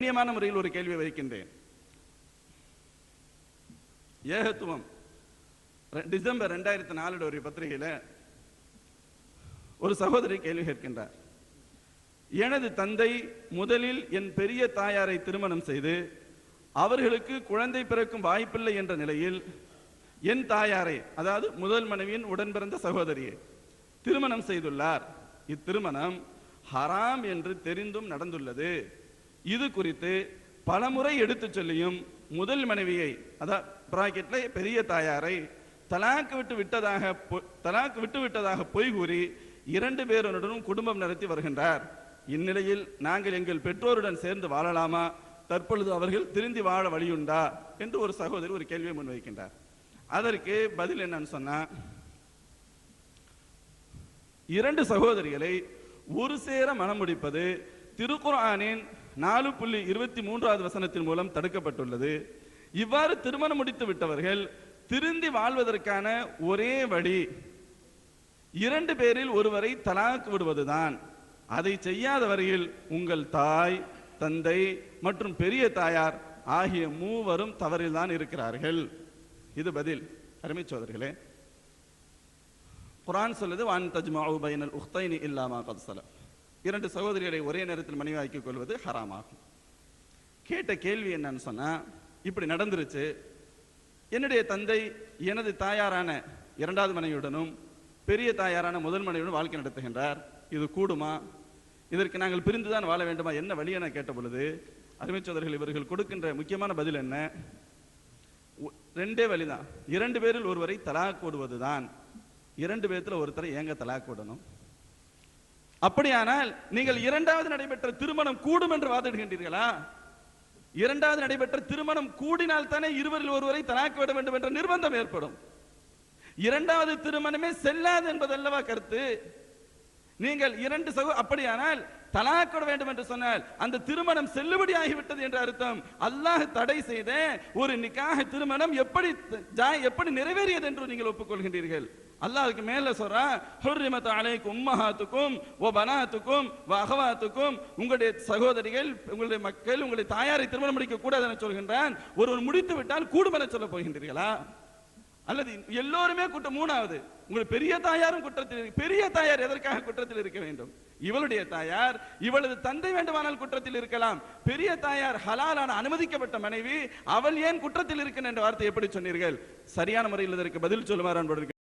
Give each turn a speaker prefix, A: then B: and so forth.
A: கண்ணியமான முறையில் ஒரு கேள்வி வைக்கின்றேன். ஏகத்துவம் டிசம்பர் 2004 ஒரு பத்திரிகையில ஒரு சகோதரி கேள்வி கேட்கின்றார். எனது தந்தை முதலில் என் பெரிய தாயாரை திருமணம் செய்து அவர்களுக்கு குழந்தை பிறக்கும் வாய்ப்பில்லை என்ற நிலையில் என் தாயாரை, அதாவது முதல் மனைவியின் உடன் பிறந்த சகோதரியை திருமணம் செய்துள்ளார். இத்திருமணம் ஹராம் என்று தெரிந்தும் நடந்துள்ளது. இது குறித்து பலமுறை எடுத்து சொல்லியும் முதல் மனைவியை, அதாவது பெரிய தாயாரை தலாக்கு விட்டு விட்டதாக பொய் கூறி 2 பேருடனும் குடும்பம் நடத்தி வருகின்றார். இந்நிலையில் நாங்கள் எங்கள் பெற்றோருடன் சேர்ந்து வாழலாமா, தற்பொழுது அவர்கள் திருந்தி வாழ வழியுண்டா என்று ஒரு சகோதரி ஒரு கேள்வியை முன்வைக்கின்றார். அதற்கு பதில் என்னன்னு சொன்னா, 2 சகோதரிகளை ஒரு சேர மனம் முடிப்பது திருக்குர்ஆனின் 4.23 வசனத்தின் மூலம் தடுக்கப்பட்டுள்ளது. இவ்வாறு திருமணம் முடித்து விட்டவர்கள் திருந்தி வாழ்வதற்கான ஒரே வழி 2 பேரில் ஒருவரை தலாக் விடுவதுதான். அதை செய்யாத வரையில் உங்கள் தாய், தந்தை மற்றும் பெரிய தாயார் ஆகிய மூவரும் தவறில்தான் இருக்கிறார்கள். இது பதில். அருமை சோதர்களே, குர்ஆன் சொல்லுது, வான் தஜ்மஉ பைனல் உக்தைனி இல்லா மா கத் ஸலஃப். 2 சகோதரிகளை ஒரே நேரத்தில் மனைவியாக்கிக் கொள்வது ஹராமாகும். கேட்ட கேள்வி என்னன்னு சொன்னா, இப்படி நடந்துருச்சு, என்னுடைய தந்தை எனது தாயாரான 2வது மனைவியுடனும் பெரிய தாயாரான முதல் மனைவியுடன் வாழ்க்கை நடத்துகின்றார். இது கூடுமா? இதற்கு நாங்கள் பிரிந்துதான் வாழ வேண்டுமா? என்ன வழி என கேட்ட பொழுது அருமை சோதர்கள் இவர்கள் கொடுக்கின்ற முக்கியமான பதில் என்ன? 2 வழிதான். 2 பேரில் ஒருவரை தலாக் விடுவதுதான். 2 பேர்த்துல ஒருத்தரை ஏங்க தலாக் விடணும்? அப்படியானால் நீங்கள் 2வது நடைபெற்ற திருமணம் கூடும் என்று வாதிடுகின்றீர்களா? 2வது நடைபெற்ற திருமணம் கூடினால் தானே இருவரில் ஒருவரை தலாக் விட வேண்டும் என்ற நிர்பந்தம் ஏற்படும். 2வது திருமணமே செல்லாது என்பதல்லவா கருத்து? நீங்கள் 2 அப்படியானால் தலாக் விட வேண்டும் என்று சொன்னால் அந்த திருமணம் செல்லுபடி ஆகிவிட்டது என்ற அர்த்தம். அல்லாஹ் தடை செய்த ஒரு நிக்காஹ் திருமணம் எப்படி நிறைவேறியது என்று நீங்கள் ஒப்புக்கொள்கின்றீர்கள்? அல்லாஹ்வுக்கு மேல சொல்றான், ஹுர்ரிமத் அலைக்கும் உம்மஹாத்துக்கும் வ பனாத்துக்கும் வ அகவாத்துக்கும், உங்களுடைய சகோதரிகள், உங்களுடைய மக்கள், உங்களுடைய தாயாரை திருமணம் முடிக்க கூடாது என சொல்கின்றான். ஒருவர் முடித்து விட்டால் கூடும் என சொல்ல போகின்றீர்களா? அல்லது எல்லோருமே குற்றம்? 3வது, உங்களுடைய பெரிய தாயாரும் குற்றத்தில். பெரிய தாயார் எதற்காக குற்றத்தில் இருக்க வேண்டும்? இவளுடைய தாயார், இவளது தந்தை வேண்டுமானால் குற்றத்தில் இருக்கலாம். பெரிய தாயார் ஹலாலான அனுமதிக்கப்பட்ட மனைவி, அவள் ஏன் குற்றத்தில் இருக்கின்ற என்ற வார்த்தை எப்படி சொன்னீர்கள்? சரியான முறையில் இதற்கு பதில் சொல்லுமாறு அன்போடு